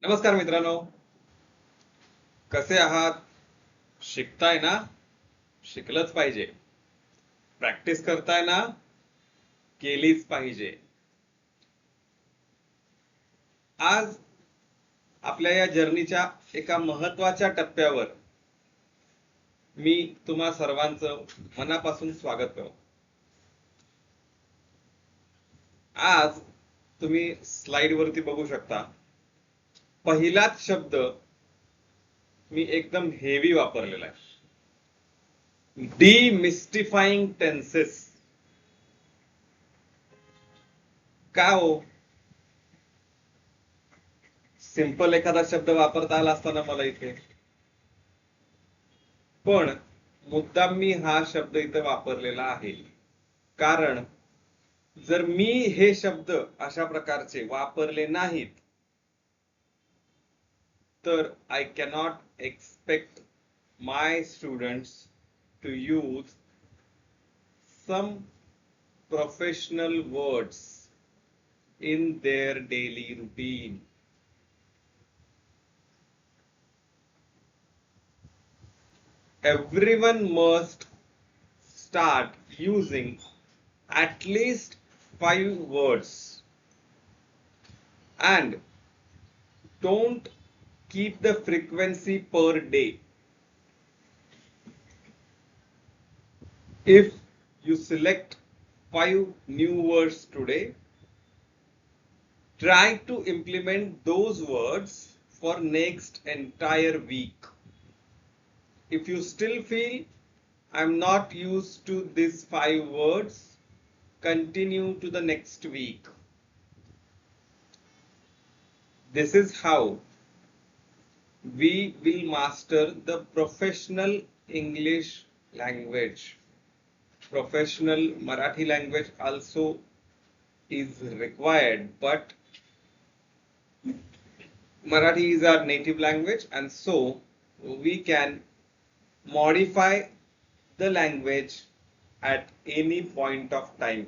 नमस्कार मित्रांनो, कसे आहात? शिकताय ना? शिकलंच पाहिजे. प्रॅक्टिस करताय ना? केलीच पाहिजे. आज आपल्या या जर्नीच्या एका महत्त्वाच्या टप्प्यावर मी तुम्हा सर्वांचं मनापासून स्वागत करतो. आज तुम्ही स्लाइड वरती बघू शकता, पहिलाच शब्द मी एकदम हेवी वापरलेला आहे. डिमिस्टिफाइंग टेन्सेस. का हो? सिंपल एखादा शब्द वापरता आला असताना मला इथे, पण मुद्दाम मी हा शब्द इथे वापरलेला आहे. कारण जर मी हे शब्द अशा प्रकारचे वापरले नाहीत तर I cannot expect my students to use some professional words in their daily routine. Everyone must start using at least 5 words and don't keep the frequency per day. If you select 5 new words today, try to implement those words for next entire week. If you still feel I'm not used to these 5 words, continue to the next week. This is how we will master the professional English language. Professional Marathi language also is required, but Marathi is our native language, and so we can modify the language at any point of time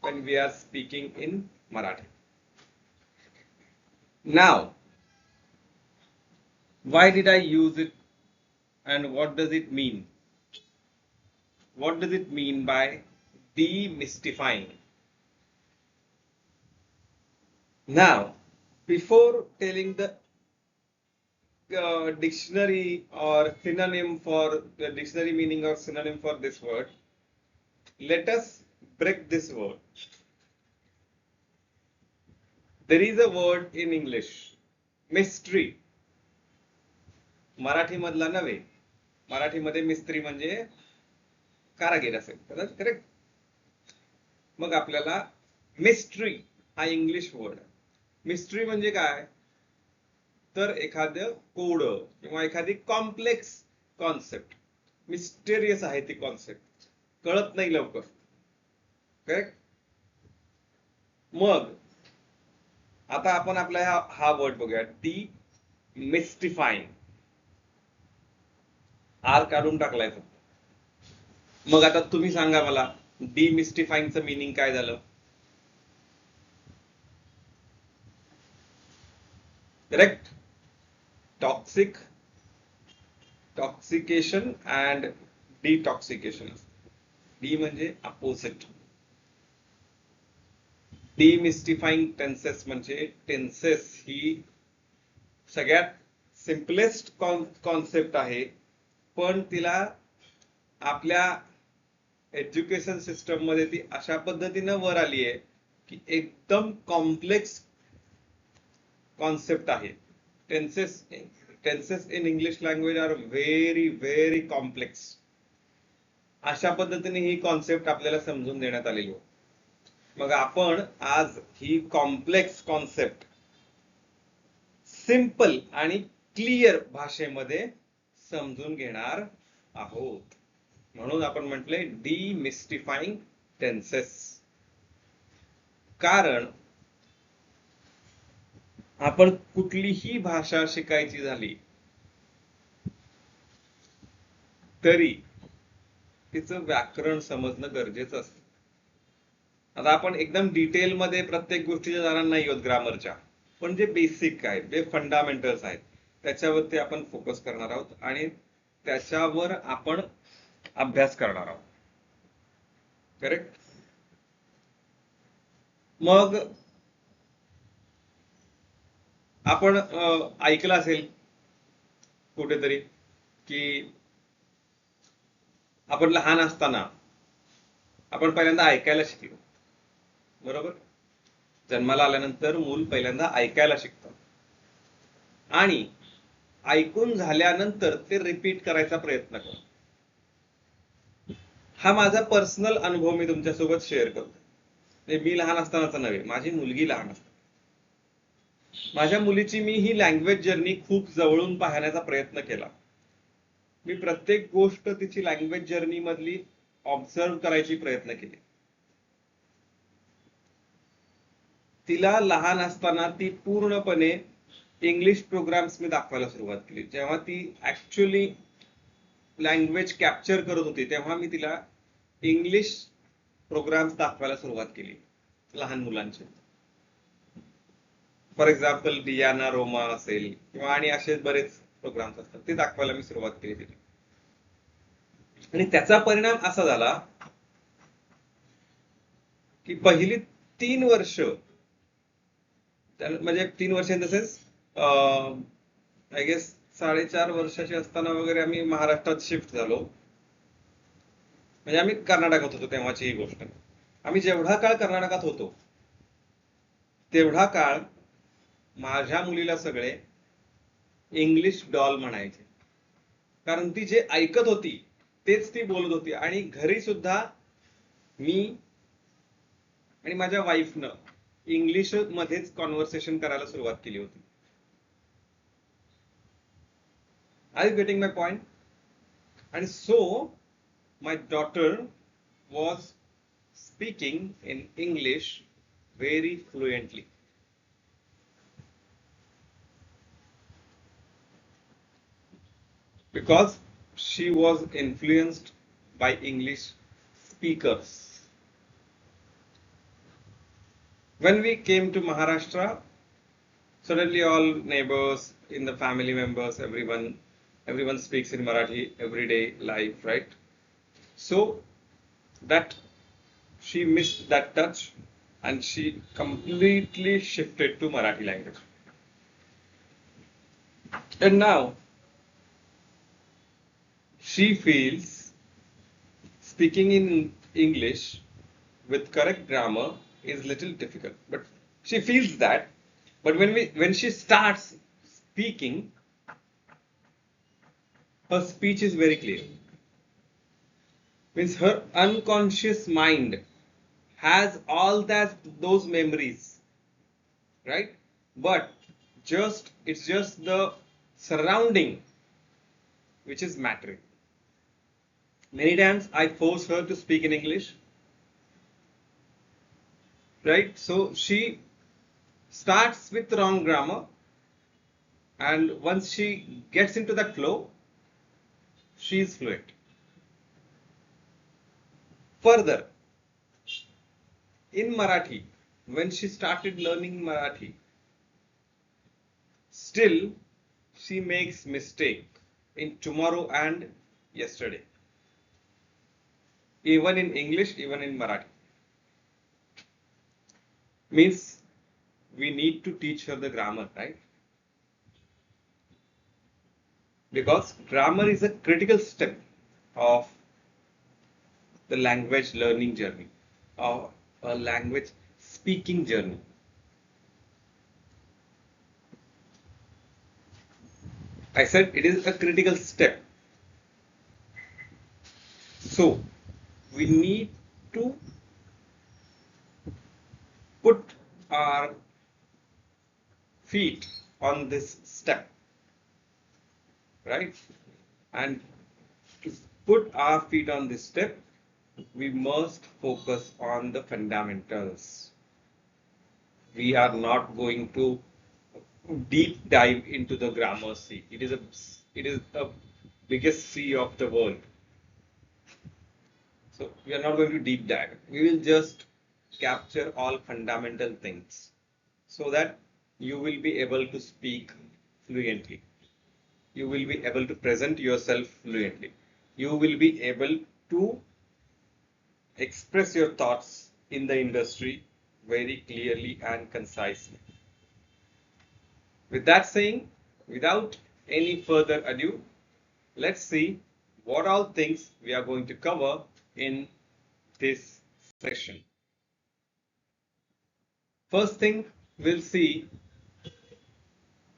when we are speaking in Marathi. Now, why did I use it and what does it mean? What does it mean by demystifying? Now, before telling the dictionary or synonym for the dictionary meaning or synonym for this word, let us break this word. There is a word in English, mystery. Marathi मधला नव्हे, मराठीमध्ये मिस्त्री म्हणजे कारागीर असेल, correct? मग आपल्याला mystery हा English word. Mystery म्हणजे काय? तर एखादं कोड किंवा एखादी कॉम्प्लेक्स कॉन्सेप्ट, मिस्टेरियस आहे ती कॉन्सेप्ट, कळत नाही लवकर, करेक्ट? मग आता आपण आपला हा वर्ड बघूया, डिमिस्टिफाइंग. आर काढून टाकलाय तो. मग आता तुम्ही सांगा मला, डिमिस्टिफाइंगचं मीनिंग काय झालं? Correct? Toxication and detoxication. D म्हणजे अपोजिट. डिमिस्टिफाइंग टेन्सेस म्हणजे टेन्सेस ही सगळ्यात सिम्पलेस्ट कॉन्सेप्ट आहे, पण तिला आपल्या एज्युकेशन सिस्टम मध्ये ती अशा पद्धतीनं वर आली आहे की एकदम कॉम्प्लेक्स कॉन्सेप्ट आहे. Tenses in English language are very very complex. अशा पद्धतीने ही कॉन्सेप्ट आपल्याला समजून देण्यात आलेली आहे. मग आपण आज ही कॉम्प्लेक्स कॉन्सेप्ट सिंपल आणि क्लिअर भाषेमध्ये समजून घेणार आहोत. म्हणून आपण म्हटले डिमिस्टिफाइंग टेन्सेस. कारण आपण कुठलीही भाषा शिकायची झाली तरी तिचं व्याकरण समजणं गरजेचं असतं. आता आपण एकदम डिटेल मध्ये प्रत्येक गोष्टीच्या जाणार नाही आहोत ग्रामरच्या, पण जे बेसिक आहेत, जे फंडामेंटल्स आहेत, त्याच्यावरती आपण फोकस करणार आहोत आणि त्याच्यावर आपण अभ्यास करणार आहोत. करेक्ट? मग आपण ऐकलं असेल कुठेतरी की आपण लहान असताना आपण पहिल्यांदा ऐकायला शिकलो. बरोबर? जन्माला आल्यानंतर मूल पहिल्यांदा ऐकायला शिकतं आणि ऐकून झाल्यानंतर ते रिपीट करायचा प्रयत्न करतो. हा माझा पर्सनल अनुभव मी तुमच्यासोबत शेअर करतो. मी लहान असतानाचा नव्हे, माझी मुलगी लहान असताना. माझ्या मुलीची मी ही लँग्वेज जर्नी खूप जवळून पाहण्याचा प्रयत्न केला. मी प्रत्येक गोष्ट तिची लँग्वेज जर्नी मधली ऑब्झर्व करायची प्रयत्न केली. तिला लहान असताना ती पूर्णपणे इंग्लिश प्रोग्राम्स मी दाखवायला सुरुवात केली. जेव्हा ती ऍक्च्युअली लँग्वेज कॅप्चर करत होती तेव्हा मी तिला इंग्लिश प्रोग्राम्स दाखवायला सुरुवात केली लहान मुलांचे. फॉर एक्झाम्पल डियाना रोमा असेल किंवा आणि असे बरेच प्रोग्राम्स असतात, ते दाखवायला मी सुरुवात केली तिथे. आणि त्याचा परिणाम असा झाला की पहिली 3 वर्ष, म्हणजे 3 वर्ष in the sense I guess 4.5 वर्षाची असताना वगैरे आम्ही महाराष्ट्रात शिफ्ट झालो. म्हणजे आम्ही कर्नाटकात होतो तेव्हाची ही गोष्ट. आम्ही जेवढा काळ कर्नाटकात होतो तेवढा काळ माझ्या मुलीला सगळे इंग्लिश डॉल म्हणायचे, कारण ती जे ऐकत होती तेच ती बोलत होती. आणि घरी सुद्धा मी आणि माझ्या वाईफनं इंग्लिश मध्येच कॉन्व्हर्सेशन करायला सुरुवात केली होती. Are you getting my point? आणि so my daughter was speaking in English very fluently. Because she was influenced by English speakers. When we came to Maharashtra, suddenly all neighbors, in the family members, everyone speaks in Marathi everyday life, right? So that she missed that touch and she completely shifted to Marathi language. And now she feels speaking in English with correct grammar is little difficult, but she feels that. But when she starts speaking, her speech is very clear. Means her unconscious mind has all those memories, right? But it's just the surrounding which is mattering. Many times I force her to speak in English, right? So she starts with wrong grammar, and once she gets into that flow, she is fluent. Further, in Marathi, when she started learning Marathi, still she makes mistake in tomorrow and yesterday, even in English, even in Marathi. Means we need to teach her the grammar, right? Because grammar is a critical step of the language learning journey or a language speaking journey. I said it is a critical step. So we need to put our feet on this step, right? And to put our feet on this step, we must focus on the fundamentals. We are not going to deep dive into the grammar sea. It is the biggest sea of the world. So we are not going to deep dive. We will just capture all fundamental things so that you will be able to speak fluently. You will be able to present yourself fluently. You will be able to express your thoughts in the industry very clearly and concisely. With that saying, without any further ado, let's see what all things we are going to cover in this session. First thing, we'll see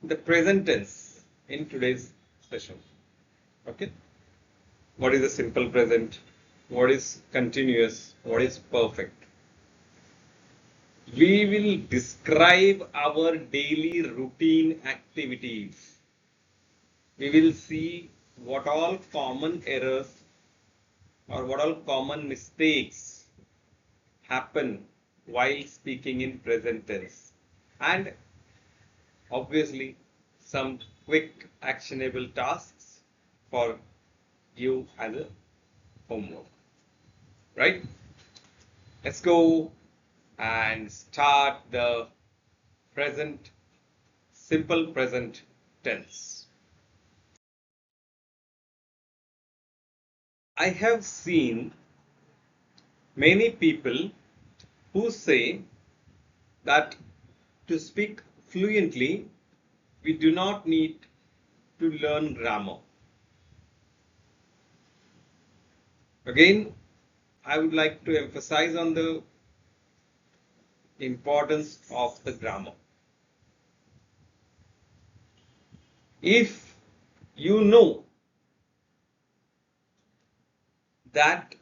the present tense in today's session. Okay. What is the simple present? What is continuous? What is perfect? We will describe our daily routine activities. We will see what all common errors or what all common mistakes happen while speaking in present tense. And obviously, some quick actionable tasks for you as a homework. Right? Let's go and start the simple present tense. I have seen many people who say that to speak fluently, we do not need to learn grammar. Again, I would like to emphasize on the importance of the grammar. If you know that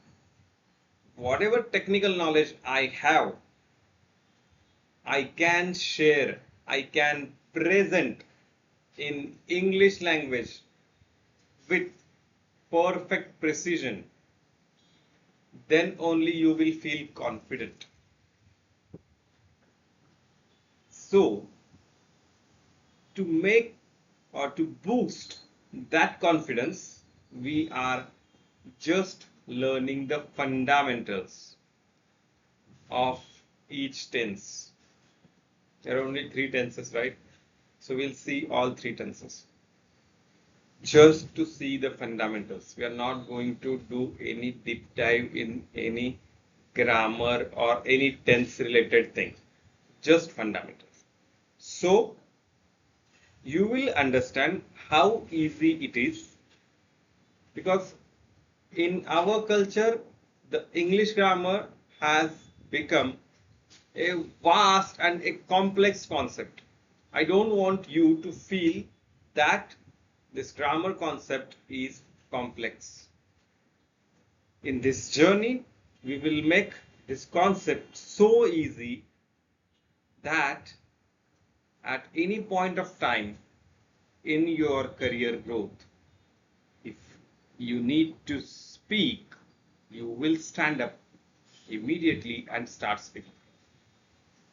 whatever technical knowledge I have, I can share, I can present in English language with perfect precision, then only you will feel confident. So, to make or to boost that confidence, we are just learning the fundamentals of each tense. There are only 3 tenses, right? So we'll see all 3 tenses. Just to see the fundamentals. We are not going to do any deep dive in any grammar or any tense related thing. Just fundamentals. So you will understand how easy it is, because in our culture the English grammar has become a vast and a complex concept. I don't want you to feel that this grammar concept is complex. In this journey, we will make this concept so easy that at any point of time in your career growth, if you need to speak, you will stand up immediately and start speaking.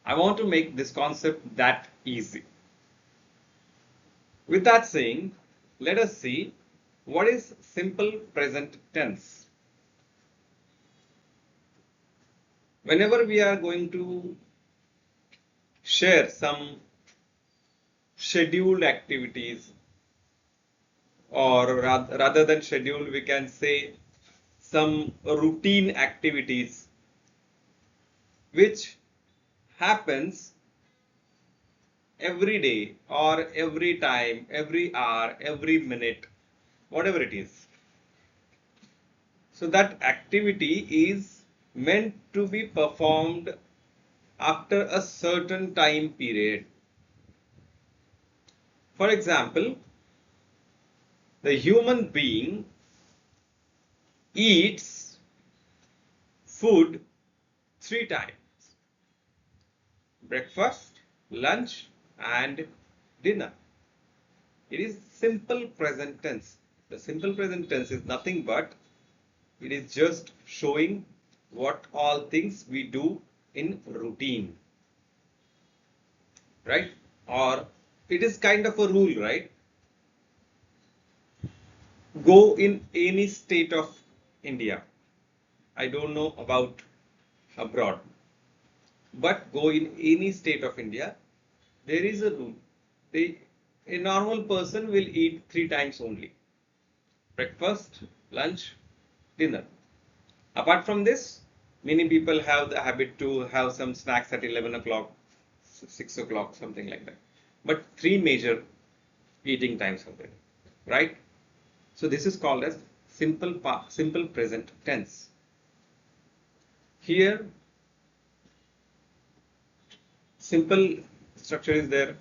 I want to make this concept that easy. With that saying, let us see what is simple present tense. Whenever we are going to share some scheduled activities, or rather than scheduled, we can say some routine activities which happens every day or every time, every hour, every minute, whatever it is. So that activity is meant to be performed after a certain time period. For example, the human being eats food 3 times: breakfast, lunch, and dinner. It is simple present tense. The simple present tense is nothing but it is just showing what all things we do in routine, right? Or it is kind of a rule, right? Go in any state of India. I don't know about abroad, but go in any state of India. There is a rule. A normal person will eat 3 times only: breakfast, lunch, dinner. Apart from this, many people have the habit to have some snacks at 11 o'clock, 6 o'clock, something like that. But three major eating times are there, right? So this is called as simple present tense. Here, simple structure is there,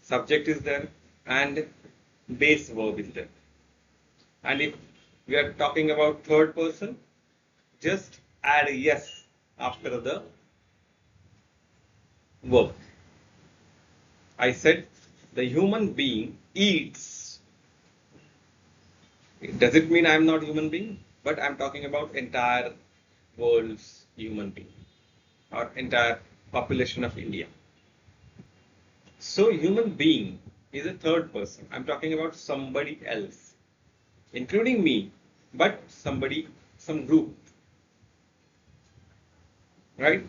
subject is there, and base verb is there. And if we are talking about third person, just add yes after the verb. I said the human being eats. Does it mean I'm not human being? But I'm talking about entire world's human being or entire population of India. So human being is a third person. I'm talking about somebody else, including me, but somebody, some group, right?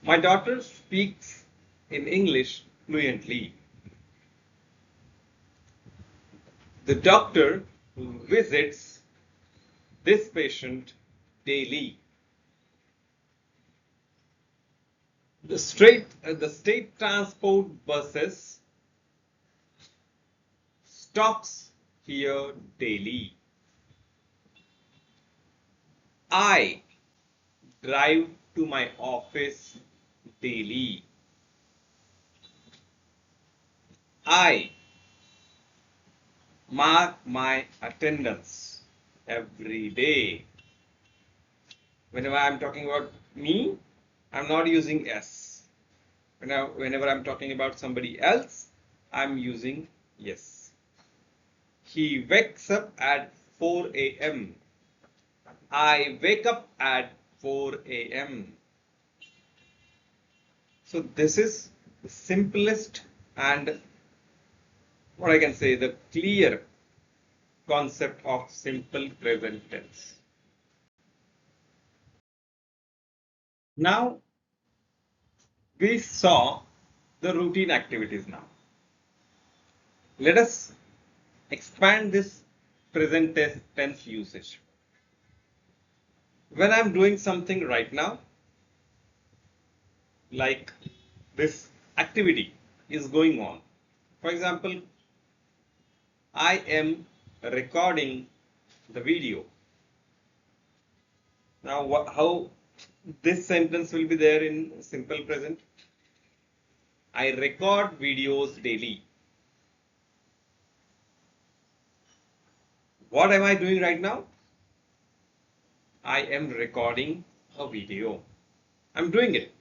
My daughter speaks in English fluently. The doctor visits this patient daily. The state transport buses stops here daily. I drive to my office daily. I mark my attendance every day. Whenever I'm talking about me, I'm not using S. Whenever I'm talking about somebody else, I'm using yes. He wakes up at 4 a.m. I wake up at 4 a.m. So this is the simplest and what I can say, the clear concept of simple present tense. Now we saw the routine activities now. Let us expand this present tense usage. When I'm doing something right now, like this activity is going on. For example, I am recording the video. Now, how this sentence will be there in simple present? I record videos daily. What am I doing right now? I am recording a video. I'm doing it.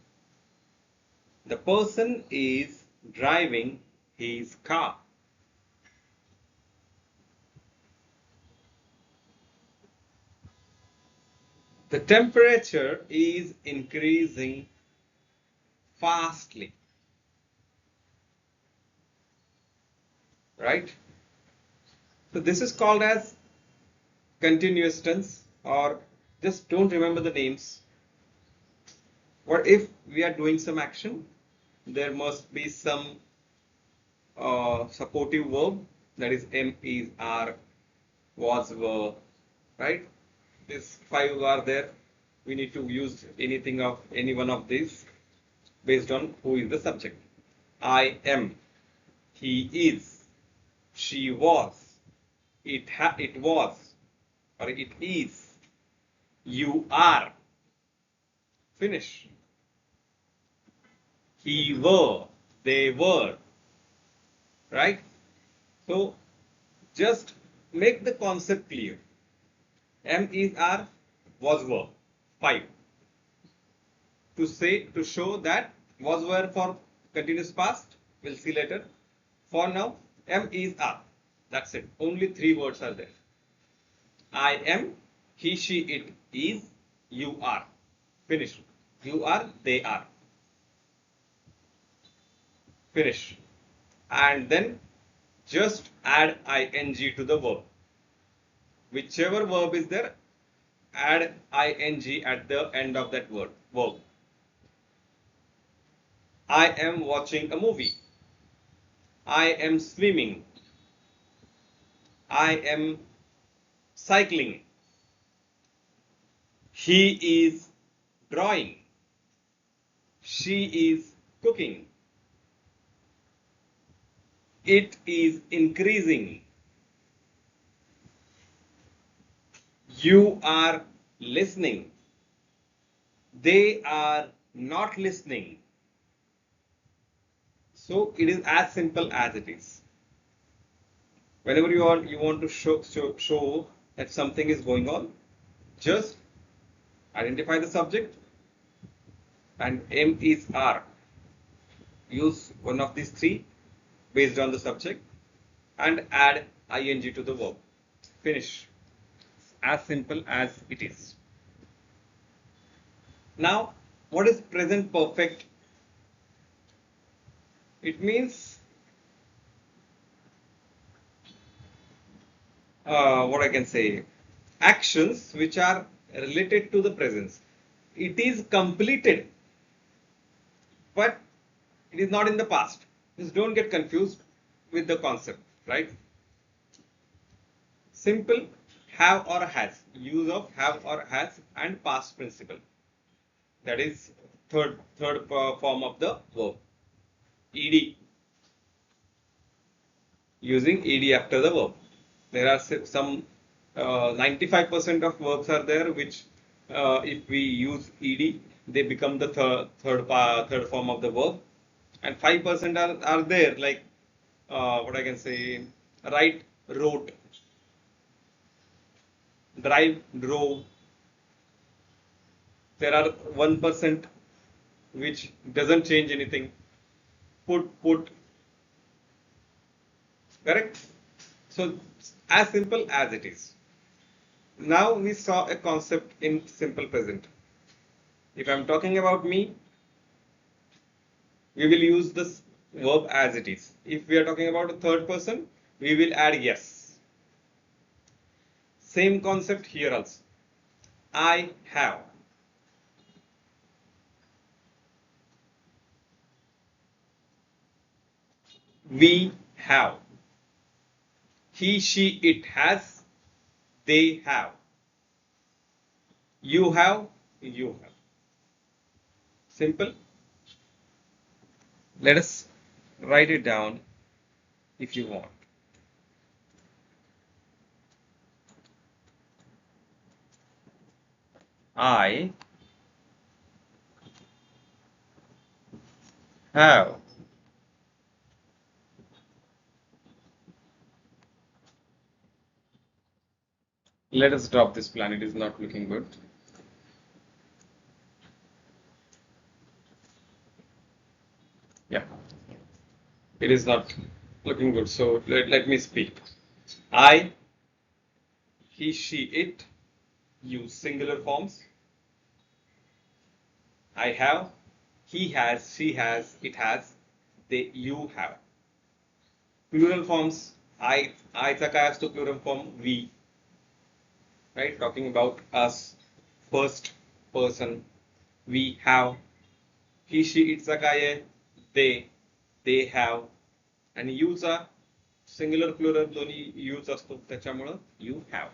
The person is driving his car. The temperature is increasing fastly. Right? So this is called as continuous tense, or just don't remember the names. What if we are doing some action? There must be some supportive verb, that is am, is, are, was, were, right? These five are there. We need to use anything of any one of these based on who is the subject. I am, he is, she was, it was, or it is, you are. Finish. He were, they were, right? So just make the concept clear. Am, is, are, was, were. 5. To show that was, were for continuous past, we'll see later. For now, am, is, are. That's it. Only 3 words are there. I am, he, she, it is, you are. Finish. You are, they are. Finish. And then just add ing to the verb. Whichever verb is there, add ing at the end of that verb. I am watching a movie. I am swimming. I am cycling. He is drawing. She is cooking. It is increasing. You are listening. They are not listening. So it is as simple as it is. Whenever you want to show that something is going on, just identify the subject and M is R. Use one of these three based on the subject and add ing to the verb. Finish. As simple as it is. Now, what is present perfect? It means what I can say, actions which are related to the presence. It is completed, but it is not in the past. Just don't get confused with the concept, right? Simple have or has, use of have or has and past principle. That is third form of the verb. Ed, using ed after the verb. There are some 95% of verbs are there which if we use ed, they become the third form of the verb, and 5% are there like what I can say, write, wrote, drive, drove. There are 1% which doesn't change anything. Put. Correct? So as simple as it is. Now we saw a concept in simple present. If I'm talking about me, we will use this verb as it is. If we are talking about a third person, we will add yes. Same concept here also. I have. We have. He, she, it has. They have. You have. You have. Simple. Let us write it down if you want. I have. Let us drop this plan. It is not looking good. Yeah, it is not looking good. So let me speak. I, he, she, it use singular forms. I have, he has, she has, it has, they, you have. Plural forms, I has to plural form we, right? Talking about us, first person, we have. He, she, it sakaye, they have. And use a singular plural दोन्ही use असतो त्याच्यामुळं you have.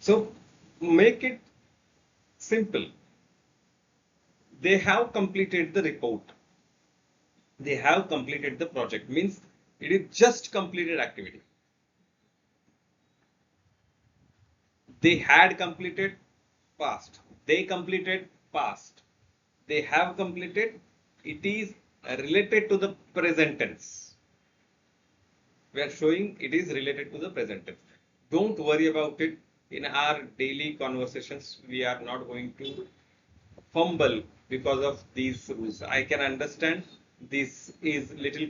So make it simple. They have completed the report. They have completed the project. Means it is just completed activity. They had completed past. They completed past. They have completed. It is related to the present tense. We are showing it is related to the present tense. Don't worry about it. In our daily conversations, we are not going to fumble because of these rules. I can understand this is little,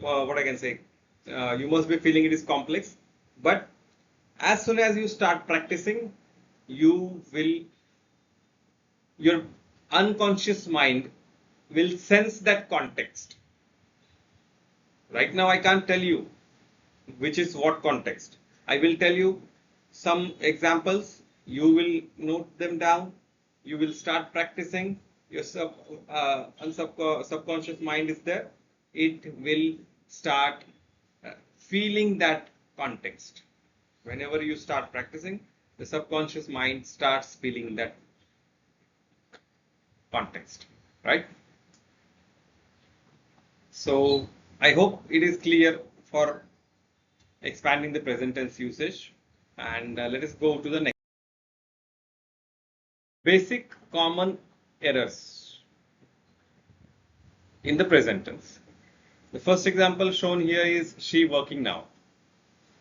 what I can say, you must be feeling it is complex, but as soon as you start practicing, you will, your unconscious mind will sense that context. Right now, I can't tell you which is what context. I will tell you some examples. You will note them down. You will start practicing. Your subconscious mind is there. it will start feeling that context. Whenever you start practicing, the subconscious mind starts feeling that context, right? So I hope it is clear for expanding the present tense usage. And let us go to the next. Basic common errors in the present tense. The first example shown here is she working now.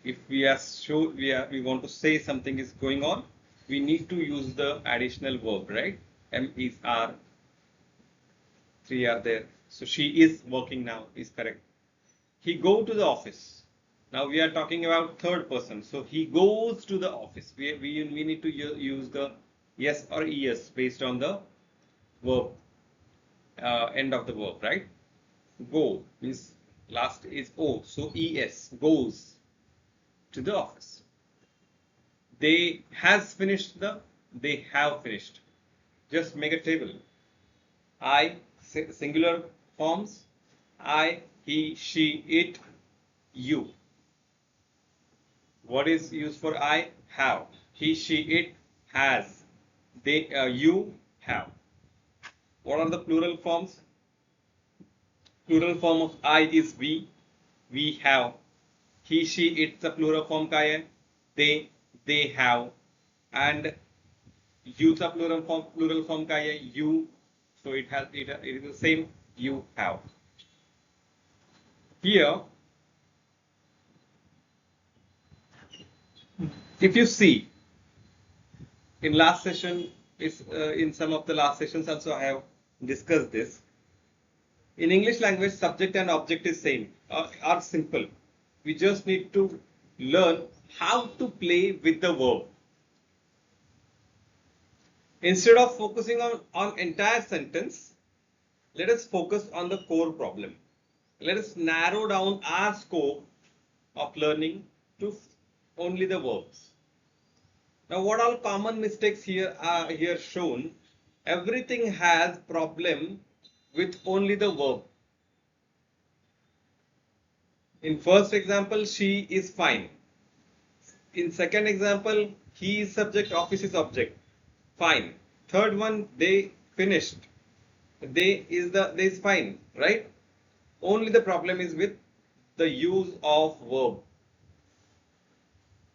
If we are sure we want to say something is going on, we need to use the additional verb, right? M is are, three are there. So she is working now is correct. He go to the office. Now we are talking about third person. So he goes to the office. We need to use the yes or es based on the verb, end of the verb, right? Go means last is o. So es, goes to the office. They has finished the, they have finished. Just make a table. I, singular forms. I, he, she, it, you. What is used for I? Have. He, she, it has. They, you have. What are the plural forms? Plural form of I is we. We have. He, she, it's the plural form का है. They have. And you the plural form का है. You. So it is the same. You have. Here, if you see, in last session, in some of the last sessions also I have discussed this. In English language, subject and object is same, are simple. We just need to learn how to play with the verb. Instead of focusing on entire sentence, let us focus on the core problem. Let us narrow down our scope of learning to only the verbs. Now, what all common mistakes here are here shown? Everything has problem with only the verb. In first example, she is fine. In second example, he is subject, office is object. Fine. Third one, they finished. They is fine, right? Only the problem is with the use of verb.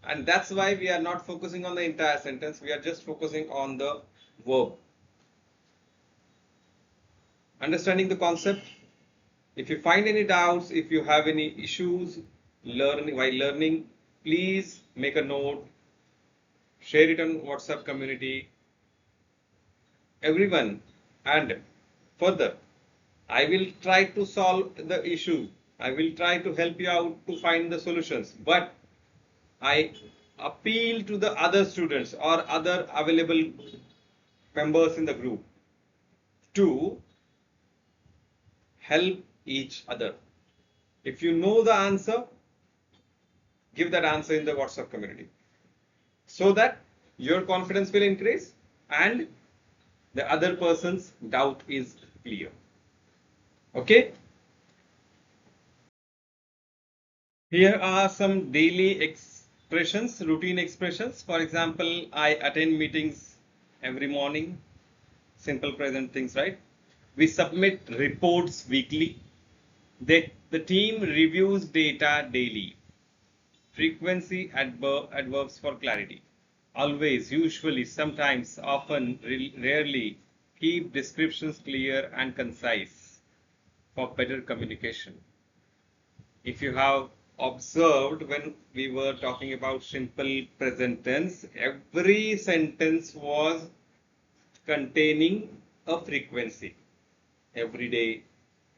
And that's why we are not focusing on the entire sentence. We are just focusing on the verb. Understanding the concept? If you find any doubts, if you have any issues while learning, please make a note, share it on WhatsApp community, everyone, and further, I will try to solve the issue. I will try to help you out to find the solutions, but I appeal to the other students or other available members in the group to help each other. If you know the answer, give that answer in the WhatsApp community so that your confidence will increase and the other person's doubt is clear. Okay? Here are some daily expressions, routine expressions. For example, I attend meetings every morning. Simple present things, right? We submit reports weekly. The team reviews data daily. Frequency adverbs for clarity. Always, usually, sometimes, often, rarely. Keep descriptions clear and concise for better communication. If you have observed when we were talking about simple present tense, every sentence was containing a frequency. Every day,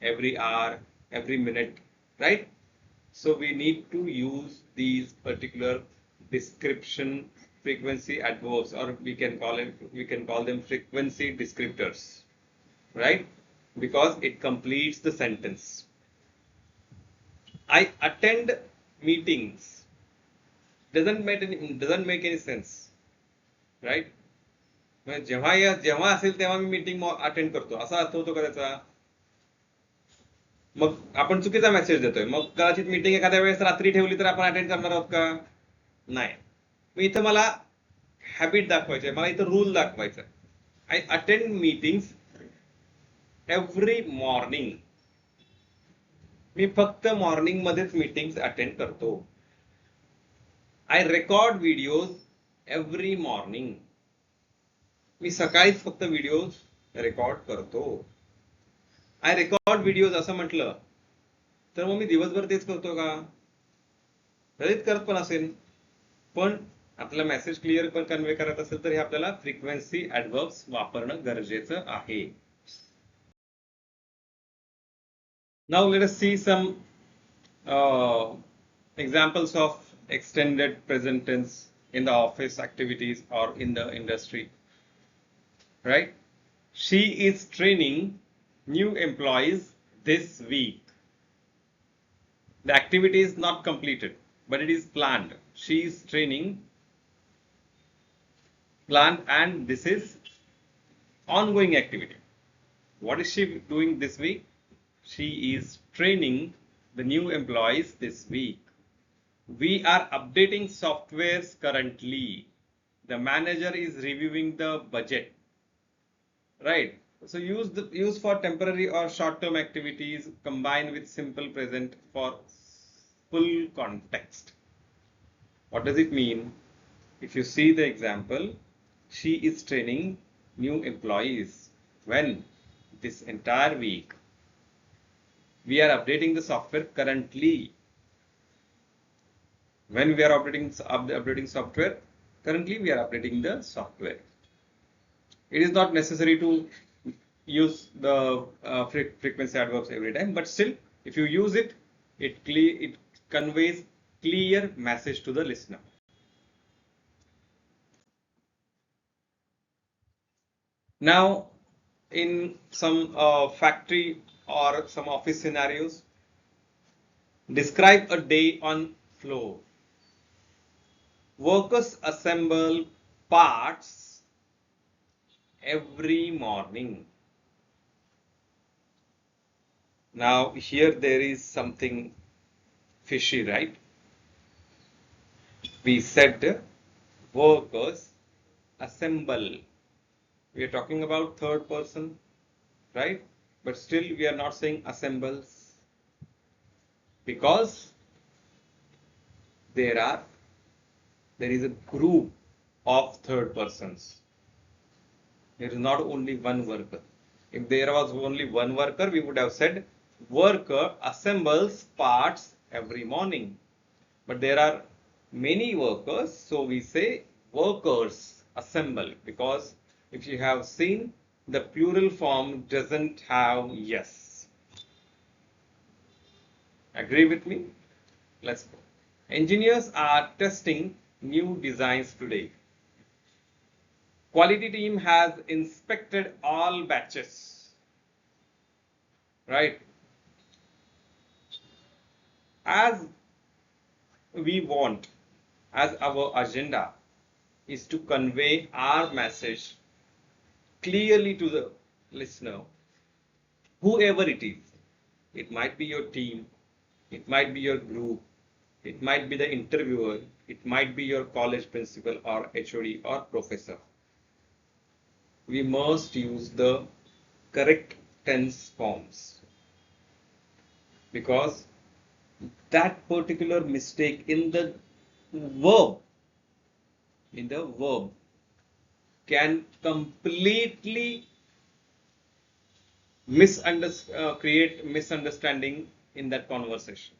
every hour, every minute, right? So we need to use these particular description frequency adverbs, or we can call them frequency descriptors, right? Because it completes the sentence. I attend meetings doesn't make any sense, right? जेव्हा असेल तेव्हा मी meeting attend करतो असा अर्थ होतो का त्याचा? मग आपण चुकीचा मेसेज देतोय. मग कदाचित मीटिंग एखाद्या वेळेस रात्री ठेवली तर आपण अटेंड करणार आहोत का? नाही. मग इथं मला हॅबिट दाखवायचे, मला इथं रूल दाखवायचा. आय अटेंड मीटिंग्स एव्हरी मॉर्निंग. मी फक्त मॉर्निंग मध्येच मीटिंग्स अटेंड करतो. आय रेकॉर्ड व्हिडिओज एव्हरी मॉर्निंग. मी सकाळीच फक्त व्हिडिओज रेकॉर्ड करतो. आय रेकॉर्ड व्हिडिओज असं म्हटलं तर मग मी दिवसभर तेच करतो का? कधीच करत पण असेल. पण आपला मेसेज क्लिअर पण कन्वे करत असेल तर हे आपल्याला फ्रिक्वेन्सी ऍडव्हर्ब्स वापरणं गरजेचं आहे. Now let us see some examples of extended present tense in the office activities or in the industry. Right? She is training new employees this week. The activity is not completed, but it is planned. She is training planned, and this is ongoing activity. What is she doing this week? She is training the new employees this week. We are updating softwares currently. The manager is reviewing the budget. Right. So use for temporary or short-term activities combined with simple present for full context. What does it mean? If you see the example, she is training new employees. When? This entire week. We are updating the software currently. When we are updating software, currently we are updating the software. It is not necessary to use the frequency adverbs every time, but still, if you use it, it conveys clear message to the listener. Now, in some factory or some office scenarios, describe a day on floor. Workers assemble parts every morning. Now, here there is something fishy, right? We said workers assemble. We are talking about third person, right? But still we are not saying assembles, because there is a group of third persons. There is not only one worker. If there was only one worker, we would have said worker assembles parts every morning. But there are many workers, so we say workers assemble, because if you have seen, the plural form doesn't have yes. Agree with me? Let's go. Engineers are testing new designs today. Quality team has inspected all batches. Right? As we want, as our agenda is to convey our message clearly to the listener, whoever it is. It might be your team, it might be your group, it might be the interviewer, it might be your college principal or HOD or professor. We must use the correct tense forms, because that particular mistake in the verb can completely create misunderstanding in that conversation.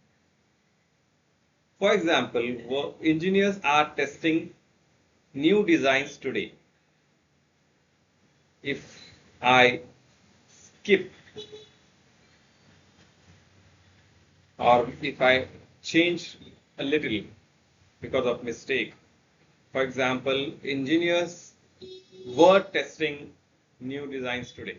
For example, engineers are testing new designs today. If I skip, or if I change a little because of mistake, for example, engineers were testing new designs today.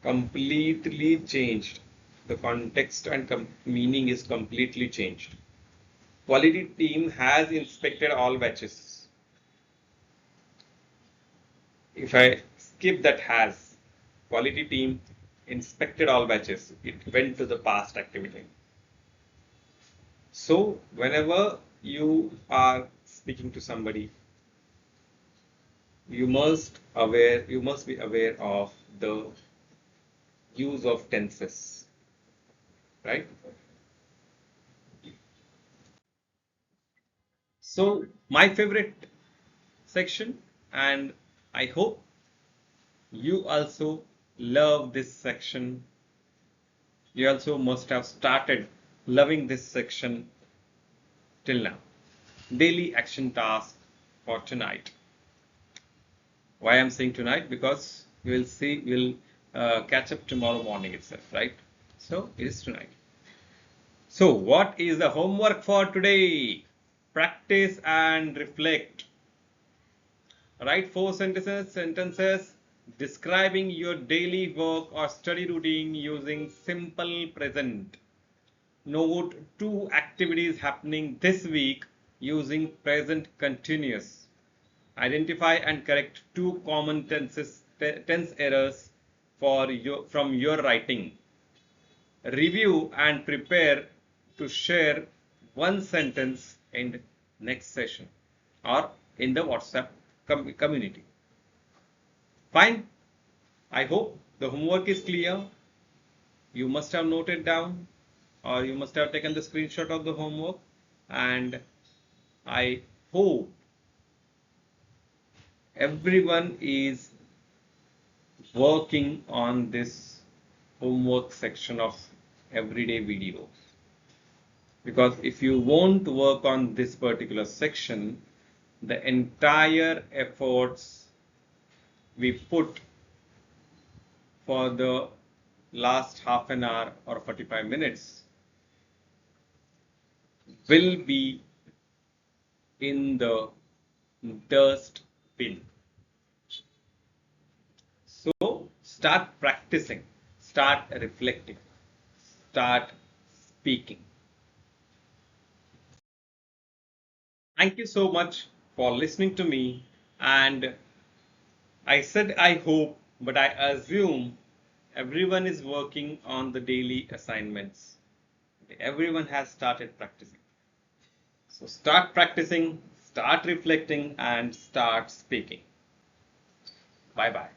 Completely changed. The context and meaning is completely changed. Quality team has inspected all batches. If I skip that has, quality team inspected all batches. It went to the past activity. So whenever you are speaking to somebody, you must be aware of the use of tenses, right? So my favorite section, and I hope you also love this section. You also must have started loving this section till now. Daily action task for tonight. Why I'm saying tonight? Because you will see, we'll catch up tomorrow morning itself, right? So it is tonight. So what is the homework for today? Practice and reflect. Write 4 sentences describing your daily work or study routine using simple present. Note 2 activities happening this week using present continuous. Identify and correct 2 common tense errors from your writing. Review and prepare to share 1 sentence in next session or in the WhatsApp community. Fine. I hope the homework is clear. You must have noted down or you must have taken the screenshot of the homework, and I hope everyone is working on this homework section of everyday videos. Because if you won't work on this particular section, the entire efforts we put for the last half an hour or 45 minutes will be in the dust bin. So start practicing, start reflecting, start speaking. Thank you so much for listening to me. And I said I hope, but I assume everyone is working on the daily assignments. Everyone has started practicing. So start practicing, start reflecting, and start speaking. Bye bye.